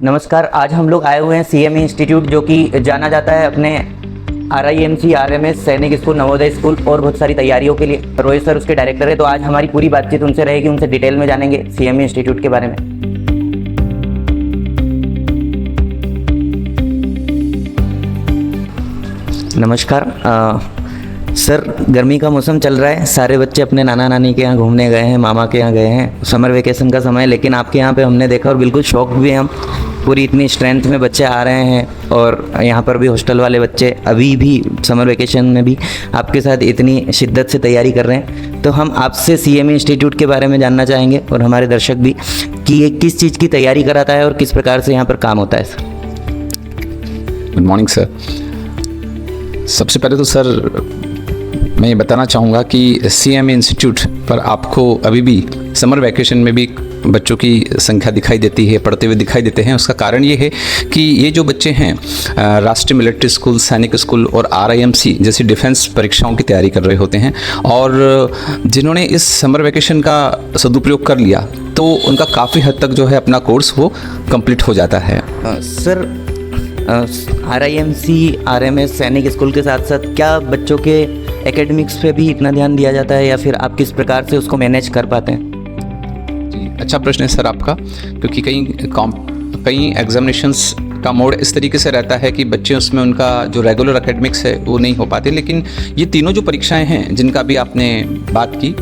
नमस्कार। आज हम लोग आए हुए हैं सीएमई इंस्टीट्यूट, जो कि जाना जाता है अपने RIMC RMS सैनिक स्कूल, नवोदय स्कूल और बहुत सारी तैयारियों के लिए। रोहित सर उसके डायरेक्टर है, तो आज हमारी पूरी बातचीत उनसे रहेगी, उनसे डिटेल में जानेंगे सीएमई इंस्टीट्यूट के बारे में। नमस्कार सर, गर्मी का मौसम चल रहा है, सारे बच्चे अपने नाना नानी के यहाँ घूमने गए हैं, मामा के यहाँ गए हैं, समर वेकेशन का समय है, लेकिन आपके यहाँ पे हमने देखा और बिल्कुल शॉक भी हम। पूरी इतनी स्ट्रेंथ में बच्चे आ रहे हैं और यहाँ पर भी हॉस्टल वाले बच्चे अभी भी समर वेकेशन में भी आपके साथ इतनी शिद्दत से तैयारी कर रहे हैं। तो हम आपसे सीएमई इंस्टीट्यूट के बारे में जानना चाहेंगे और हमारे दर्शक भी, कि ये किस चीज़ की तैयारी कराता है और किस प्रकार से यहाँ पर काम होता है सर। Good morning sir. सबसे पहले तो सर मैं ये बताना चाहूँगा कि सीएमई इंस्टीट्यूट पर आपको अभी भी समर वैकेशन में भी बच्चों की संख्या दिखाई देती है, पढ़ते हुए दिखाई देते हैं। उसका कारण ये है कि ये जो बच्चे हैं राष्ट्रीय मिलिट्री स्कूल, सैनिक स्कूल और RIMC जैसी डिफेंस परीक्षाओं की तैयारी कर रहे होते हैं, और जिन्होंने इस समर वैकेशन का सदुपयोग कर लिया तो उनका काफ़ी हद तक जो है अपना कोर्स वो कंप्लीट हो जाता है। सर RIMC RMS सैनिक स्कूल के साथ साथ क्या बच्चों के एकेडमिक्स पे भी इतना ध्यान दिया जाता है, या फिर आप किस प्रकार से उसको मैनेज कर पाते हैं? जी, अच्छा प्रश्न है सर आपका, क्योंकि कई एग्जामिनेशंस का मोड इस तरीके से रहता है कि बच्चे उसमें उनका जो रेगुलर एकेडमिक्स है वो नहीं हो पाते। लेकिन ये तीनों जो परीक्षाएं हैं जिनका भी आपने बात की,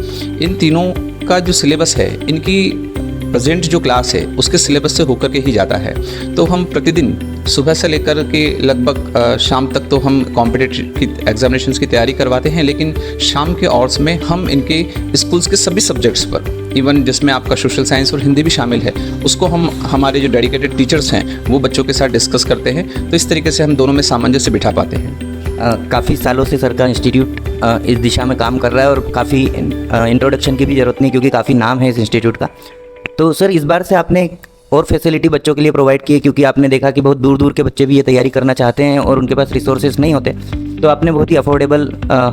इन तीनों का जो सिलेबस है, इनकी प्रेजेंट जो क्लास है उसके सिलेबस से होकर के ही जाता है। तो हम प्रतिदिन सुबह से लेकर के लगभग शाम तक तो हम कॉम्पिटिटिव की एग्जामिनेशंस की तैयारी करवाते हैं, लेकिन शाम के आवर्स में हम इनके स्कूल्स के सभी सब्जेक्ट्स पर, इवन जिसमें आपका सोशल साइंस और हिंदी भी शामिल है, उसको हम हमारे जो डेडिकेटेड टीचर्स हैं वो बच्चों के साथ डिस्कस करते हैं। तो इस तरीके से हम दोनों में सामंजस्य बिठा पाते हैं। काफ़ी सालों से सर का इंस्टीट्यूट इस दिशा में काम कर रहा है और काफ़ी इंट्रोडक्शन की भी ज़रूरत नहीं, क्योंकि काफ़ी नाम है इस इंस्टीट्यूट का। तो सर इस बार से आपने और फैसिलिटी बच्चों के लिए प्रोवाइड की है, क्योंकि आपने देखा कि बहुत दूर दूर के बच्चे भी ये तैयारी करना चाहते हैं और उनके पास रिसोर्सेज नहीं होते। तो आपने बहुत ही अफोर्डेबल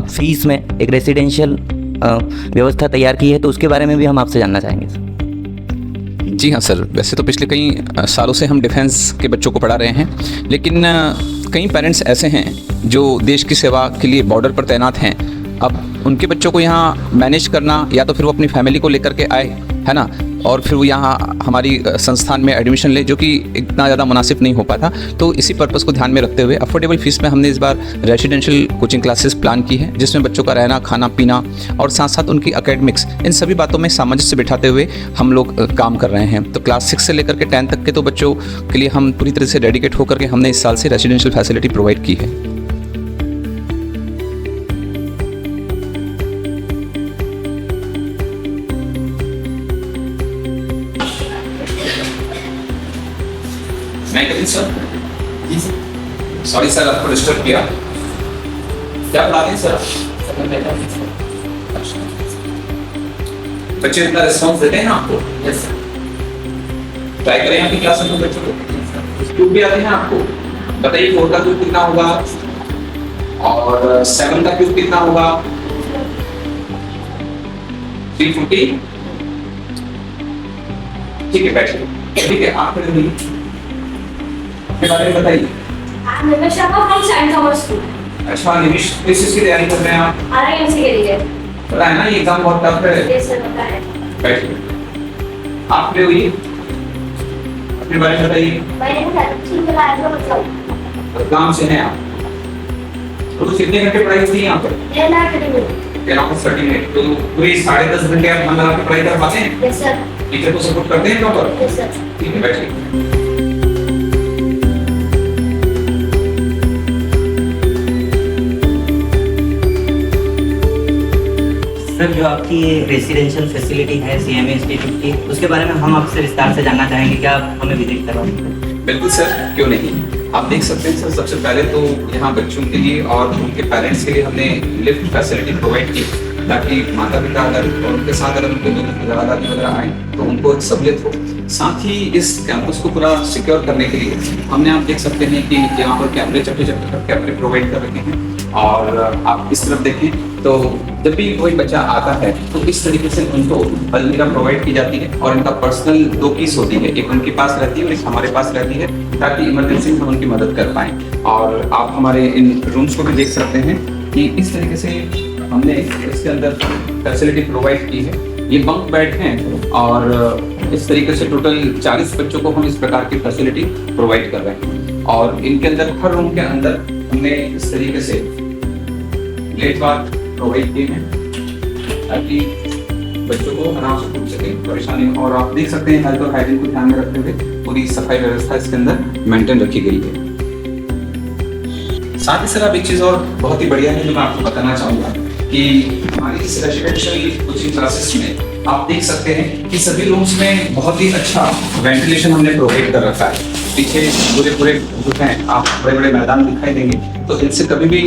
फीस में एक रेसिडेंशियल व्यवस्था तैयार की है, तो उसके बारे में भी हम आपसे जानना चाहेंगे सर। जी हाँ सर, वैसे तो पिछले कई सालों से हम डिफेंस के बच्चों को पढ़ा रहे हैं, लेकिन कई पेरेंट्स ऐसे हैं जो देश की सेवा के लिए बॉर्डर पर तैनात हैं। अब उनके बच्चों को यहाँ मैनेज करना, या तो फिर वो अपनी फैमिली को लेकर के आए, है ना, और फिर वो यहाँ हमारी संस्थान में एडमिशन ले, जो कि इतना ज़्यादा मुनासिब नहीं हो पाता। तो इसी पर्पस को ध्यान में रखते हुए अफोर्डेबल फीस में हमने इस बार रेजिडेंशियल कोचिंग क्लासेस प्लान की है, जिसमें बच्चों का रहना, खाना पीना और साथ साथ उनकी एकेडमिक्स, इन सभी बातों में सामंजस्य बिठाते हुए हम लोग काम कर रहे हैं। तो क्लास 6 से लेकर के 10 तक के तो बच्चों के लिए हम पूरी तरह से डेडिकेट होकर के हमने इस साल से रेजिडेंशियल फैसिलिटी प्रोवाइड की है। सर जी सर, सॉरी सर आपको डिस्टर्ब किया। क्या पढ़ाते हैं सर? बच्चे इतना रिस्पॉन्स देते हैं ना आपको? Yes sir. ट्राई करें आपकी क्लास में बच्चों को क्यूब भी आते हैं आपको? बताइए 4 का क्यूब कितना होगा और 7 का क्यूब कितना होगा? 340। ठीक है, बैठिए। ठीक है, आप खड़े होइए, के बारे में बताइए। Nimish Sharma from science commerce school. अच्छा निमिष, किस चीज की तैयारी कर रहे हैं आप? RIMC के लिए। पता है ना ये एग्जाम बहुत टफ है। यस सर, पता है। बैठिए, आप खड़े होइए, अपने बारे में बताइए। काम से हैं आप? रोज कितने घंटे पढ़ाई होती है यहाँ पर? 30 मिनट। तो पूरे 10.5 घंटे आप मन लगा के पढ़ाई कर पाते हैं? Yes sir. टीचर को सपोर्ट करते हैं प्रॉपर? Yes sir. ठीक है, बैठिए। सर जो आपकी ये रेसिडेंशियल फैसिलिटी है सीएमई इंस्टीट्यूट की, उसके बारे में हम आपसे विस्तार से जानना चाहेंगे, क्या आप हमें विजिट करवा सकते हैं? बिल्कुल सर, क्यों नहीं। आप देख सकते हैं सर, सबसे पहले तो यहाँ बच्चों के लिए और उनके पेरेंट्स के लिए हमने लिफ्ट फैसिलिटी प्रोवाइड की, ताकि माता पिता अगर उनके साथ अगर उनके दादा दादी वगैरह आए तो उनको एक सहूलियत हो। साथ ही इस कैंपस को पूरा सिक्योर करने के लिए हमने, आप देख सकते हैं कि यहाँ पर कैमरे, चट्टे कैमरे प्रोवाइड कर रखे हैं। और आप इस तरफ देखें तो जब भी कोई बच्चा आता है तो इस तरीके से उनको अलमीरा प्रोवाइड की जाती है और इनका पर्सनल 2 कीस होती है, एक उनके पास रहती है और एक हमारे पास रहती है, ताकि इमरजेंसी में हम उनकी मदद कर पाएँ। और आप हमारे इन रूम्स को भी देख सकते हैं कि इस तरीके से हमने इसके अंदर फैसिलिटी प्रोवाइड की है। ये बंक बेड हैं और इस तरीके से टोटल 40 बच्चों को हम इस प्रकार की फैसिलिटी प्रोवाइड कर रहे हैं। और इनके अंदर हर रूम के अंदर हमने इस तरीके से प्लेट बाथ प्रोवाइड किए हैं ताकि बच्चों को आराम से घूम सके, परेशानी हो। और आप देख सकते हैं हेल्थ और हाइजीन को ध्यान में रखते हुए पूरी सफाई व्यवस्था इसके अंदर मेंटेन रखी गई है। साथ ही सर अब एक चीज़ और बहुत ही बढ़िया है जो मैं आपको बताना चाहूँगा कि हमारी इस रेजिडेंशियल कोचिंग क्लासेस में आप देख सकते हैं कि सभी रूम्स में बहुत ही अच्छा वेंटिलेशन हमने प्रोवाइड कर रखा है। पीछे पूरे जो हैं आप बड़े बड़े मैदान दिखाई देंगे, तो इनसे कभी भी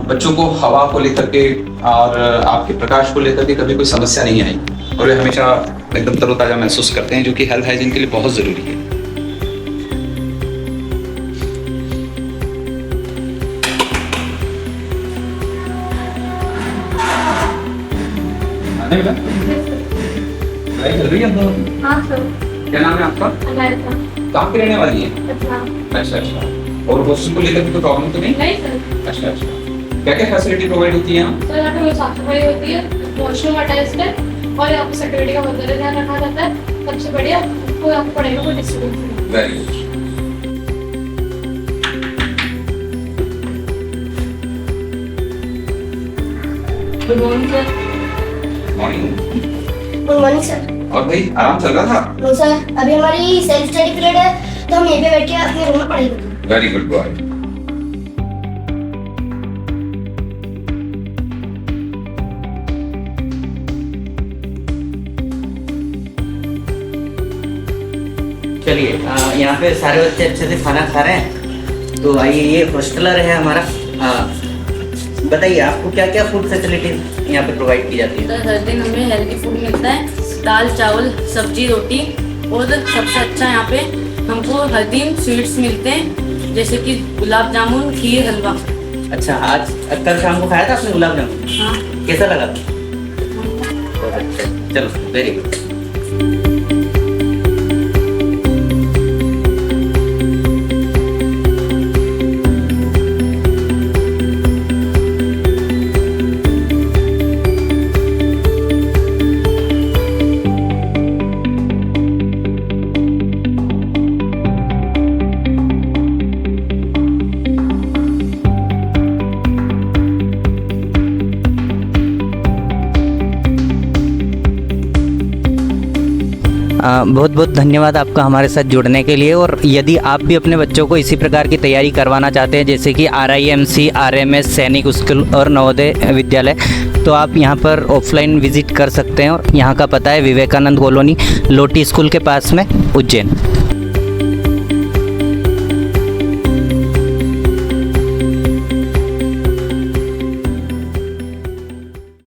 बच्चों को हवा को लेकर के और आपके प्रकाश को लेकर के कभी कोई समस्या नहीं आई और वे हमेशा एकदम तरोताज़ा महसूस करते हैं, जो कि हेल्थ हाइजीन के लिए बहुत ज़रूरी है। पढ़ाई चल रही है आपको? हाँ सर। क्या नाम है आपका? अमेरिका। कहाँ की रहने वाली है? अच्छा। अच्छा। और हॉस्टल को लेकर कोई प्रॉब्लम तो नहीं? नहीं सर। अच्छा। क्या क्या फैसिलिटी प्रोवाइड होती है यहाँ? सर यहाँ पे साफ सफाई होती है, वॉशरूम अटैच्ड है और यहाँ पे सिक्योरिटी का बहुत ज़्यादा ध्यान रखा जाता है। सबसे बढ़िया कोई आपको पढ़ाई में कोई डिस्टर्बेंस नहीं। Very good. Good morning sir. Morning. Good morning sir. और भाई आराम चल रहा था? नो सर, अभी हमारी सेल्फ स्टडी पीरियड है तो हम यहीं पे बैठ के अपने रूम में पढ़ाई करते हैं। Very good boy. चलिए यहाँ पे सारे बच्चे अच्छे से खाना खा रहे हैं। तो आइए, ये हॉस्टलर है हमारा। बताइए आपको क्या क्या फूड फैसिलिटीज यहाँ पे प्रोवाइड की जाती है? सर हर दिन हमें हेल्दी फूड मिलता है, दाल चावल सब्जी रोटी, और सबसे अच्छा यहाँ पे हमको हर दिन स्वीट्स मिलते हैं, जैसे कि गुलाब जामुन, खीर, हलवा। अच्छा, आज कल शाम को खाया था आपने गुलाब जामुन? हाँ। कैसा लगा? बहुत अच्छा। चलो, वेरी गुड। बहुत बहुत धन्यवाद आपका हमारे साथ जुड़ने के लिए। और यदि आप भी अपने बच्चों को इसी प्रकार की तैयारी करवाना चाहते हैं, जैसे कि RIMC, RMS, सैनिक स्कूल और नवोदय विद्यालय, तो आप यहाँ पर ऑफलाइन विजिट कर सकते हैं। और यहाँ का पता है विवेकानंद कॉलोनी, लोटी स्कूल के पास में, उज्जैन।